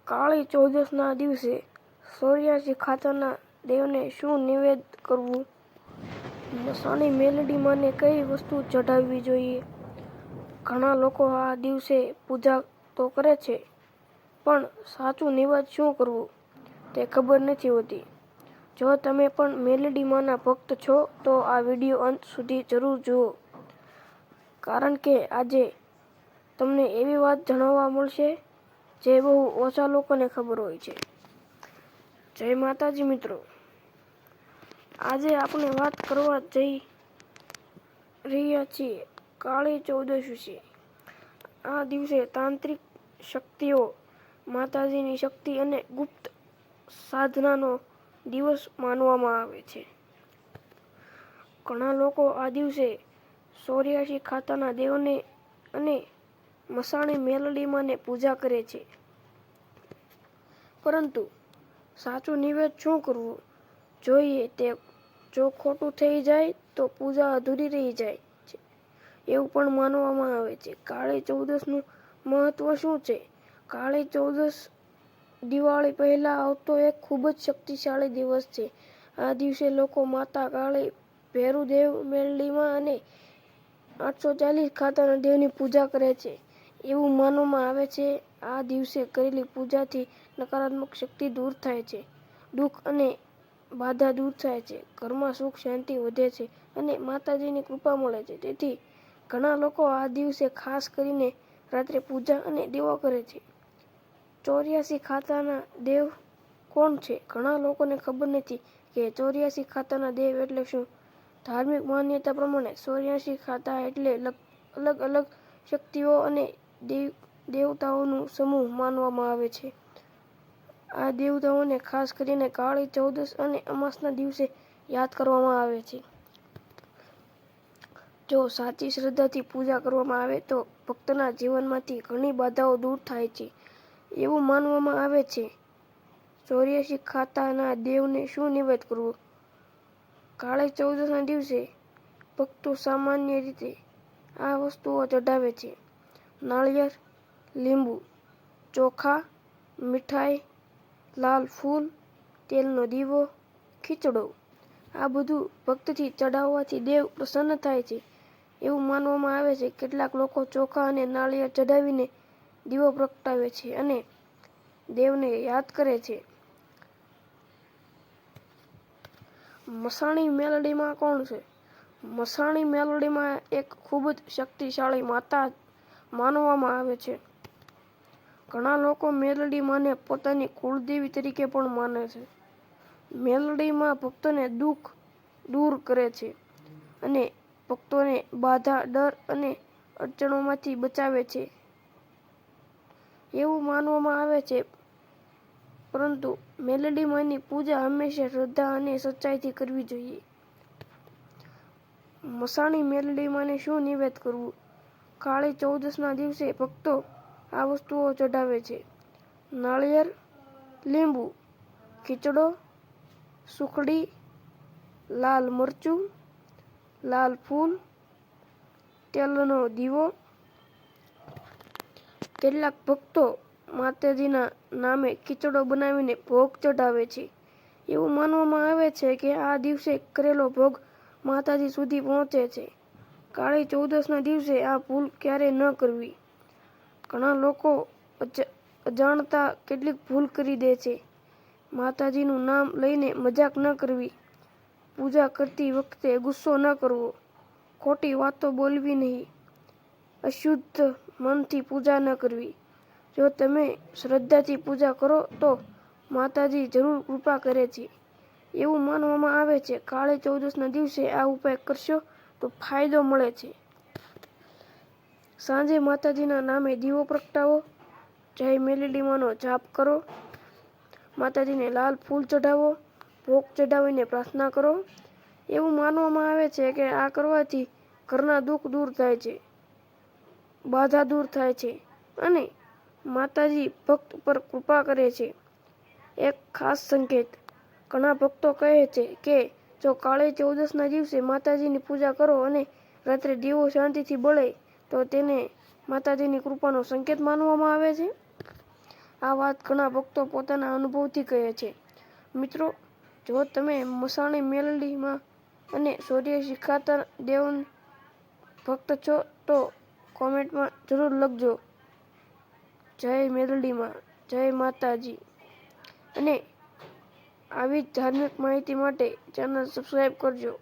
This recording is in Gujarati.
કાળી ચૌદસના દિવસે ચોર્યાસી ખાતાના દેવને શું નિવેદ કરવું? મસાણી મેલડી માને કઈ વસ્તુ ચઢાવવી જોઈએ? ઘણા લોકો આ દિવસે પૂજા તો કરે છે, પણ સાચું નિવેદ શું કરવું તે ખબર નથી હોતી. જો તમે પણ મેલડી માના ભક્ત છો તો આ વિડીયો અંત સુધી જરૂર જુઓ, કારણ કે આજે તમને એવી વાત જાણવા મળશે જે બહુ ઓછા લોકોને ખબર હોય છે. જય માતાજી મિત્રો, આજે આપણે વાત કરવા જઈ રહ્યા છીએ કાળી ચૌદશ વિશે. આ દિવસે તાંત્રિક શક્તિઓ, માતાજીની શક્તિ અને ગુપ્ત સાધનાનો દિવસ માનવામાં આવે છે. ઘણા લોકો આ દિવસે 84 ખાતાના દેવને અને મસાણી મેલડી માને પૂજા કરે છે. પરંતુ સાચું નિવેદ શું કરવું જોઈએ તે જો ખોટું થઈ જાય તો પૂજા અધૂરી રહી જાય છે, એવું પણ માનવામાં આવે છે. કાળી ચૌદશનું મહત્વ શું છે? કાળી ચૌદશ દિવાળી પહેલા આવતો એક ખૂબ જ શક્તિશાળી દિવસ છે. આ દિવસે લોકો માતા કાળી, ભૈરુદેવ, મેલડીમાં અને 840 ખાતાના દેવની પૂજા કરે છે. એવું માનવામાં આવે છે આ દિવસે કરેલી પૂજાથી નકારાત્મક શક્તિ દૂર થાય છે, દુઃખ અને બાધા દૂર થાય છે, ઘરમાં સુખ શાંતિ વધે છે અને માતાજીની કૃપા મળે છે. તેથી ઘણા લોકો આ દિવસે ખાસ કરીને રાત્રે પૂજા અને દીવો કરે છે. 84 ખાતાના દેવ કોણ છે? ઘણા લોકોને ખબર નથી કે 84 ખાતાના દેવ એટલે શું. ધાર્મિક માન્યતા પ્રમાણે 84 ખાતા એટલે અલગ અલગ શક્તિઓ અને દેવતાઓનું સમૂહ માનવામાં આવે છે. આ દેવતાઓને ખાસ કરીને કાળી ચૌદશ અને અમાસના દિવસે યાદ કરવામાં આવે છે. જો સાચી શ્રદ્ધાથી પૂજા કરવામાં આવે તો ભક્તના જીવનમાંથી ઘણી બાધાઓ દૂર થાય છે, એવું માનવામાં આવે છે. 84 ખાતાના દેવને શું નિવેદ કરવું? કાળી ચૌદશના દિવસે ભક્તો સામાન્ય રીતે આ વસ્તુઓ ચઢાવે છે: નાળિયેર, લીંબુ, ચોખા, મીઠાઈ, લાલ ફૂલ, તેલનો દીવો, ખીચડો. આ બધું ભક્તિથી ચઢાવવાથી દેવ પ્રસન્ન થાય છે, એવું માનવામાં આવે છે. કેટલાક લોકો ચોખા અને નાળિયેર ચઢાવીને દીવો પ્રગટાવે છે અને દેવને યાદ કરે છે. મસાણી મેલડીમાં કોણ છે? મસાણી મેલડીમાં એક ખૂબ જ શક્તિશાળી માતા માનવામાં આવે છે. ઘણા લોકો મેલડી માને પોતાની કુળદેવી તરીકે પણ માને છે. મેલડી માં ભક્તોને દુઃખ દૂર કરે છે અને ભક્તોને બાધા, ડર અને અડચણોમાંથી બચાવે છે, એવું માનવામાં આવે છે. પરંતુ મેલડી માની પૂજા હંમેશા શ્રદ્ધા અને સચ્ચાઈથી કરવી જોઈએ. મસાણી મેલડી માને શું નિવેદ કરવું? કાળી ચૌદશના દિવસે ભક્તો આ વસ્તુઓ ચઢાવે છે: નાળિયેર, લીંબુ, ખીચડો, સુખડી, લાલ મરચું, લાલ ફૂલ, તેલનો દીવો. કેટલાક ભક્તો માતાજીના નામે ખીચડો બનાવીને ભોગ ચઢાવે છે. એવું માનવામાં આવે છે કે આ દિવસે કરેલો ભોગ માતાજી સુધી પહોંચે છે. કાળી ચૌદશના દિવસે આ ભૂલ ક્યારેય ન કરવી. ઘણા લોકો અજાણતા કેટલીક ભૂલ કરી દે છે. માતાજીનું નામ લઈને મજાક ન કરવી, પૂજા કરતી વખતે ગુસ્સો ન કરવો, ખોટી વાતો બોલવી નહીં, અશુદ્ધ મનથી પૂજા ન કરવી. જો તમે શ્રદ્ધાથી પૂજા કરો તો માતાજી જરૂર કૃપા કરે છે, એવું માનવામાં આવે છે. કાળી ચૌદશના દિવસે આ ઉપાય કરશો તો ફાયદો મળે છે. સાંજે માતાજીના નામે દીવો પ્રગટાવો, જય મેલડી માનો જાપ કરો, માતાજીને લાલ ફૂલ ચઢાવો, ભોગ ચઢાવીને પ્રાર્થના કરો. એવું માનવામાં આવે છે કે આ કરવાથી ઘરના દુઃખ દૂર થાય છે, બાધા દૂર થાય છે અને માતાજી ભક્ત પર કૃપા કરે છે. એક ખાસ સંકેત: ઘણા ભક્તો કહે છે કે જો કાળી ચૌદશના દિવસે માતાજીની પૂજા કરો અને રાત્રે દીવો શાંતિથી બળે તો તેને માતાજીની કૃપાનો સંકેત માનવામાં આવે છે. આ વાત ઘણા ભક્તો પોતાના અનુભવથી કહે છે. મિત્રો, જો તમે મસાણી મેલડીમાં અને સૂર્યશ્રી ખાતર દેવન ભક્ત છો તો કોમેન્ટમાં જરૂર લખજો. જય મેલડીમાં, જય માતાજી. અને આવી જ ધાર્મિક માહિતી માટે ચેનલ સબસ્ક્રાઈબ કરજો.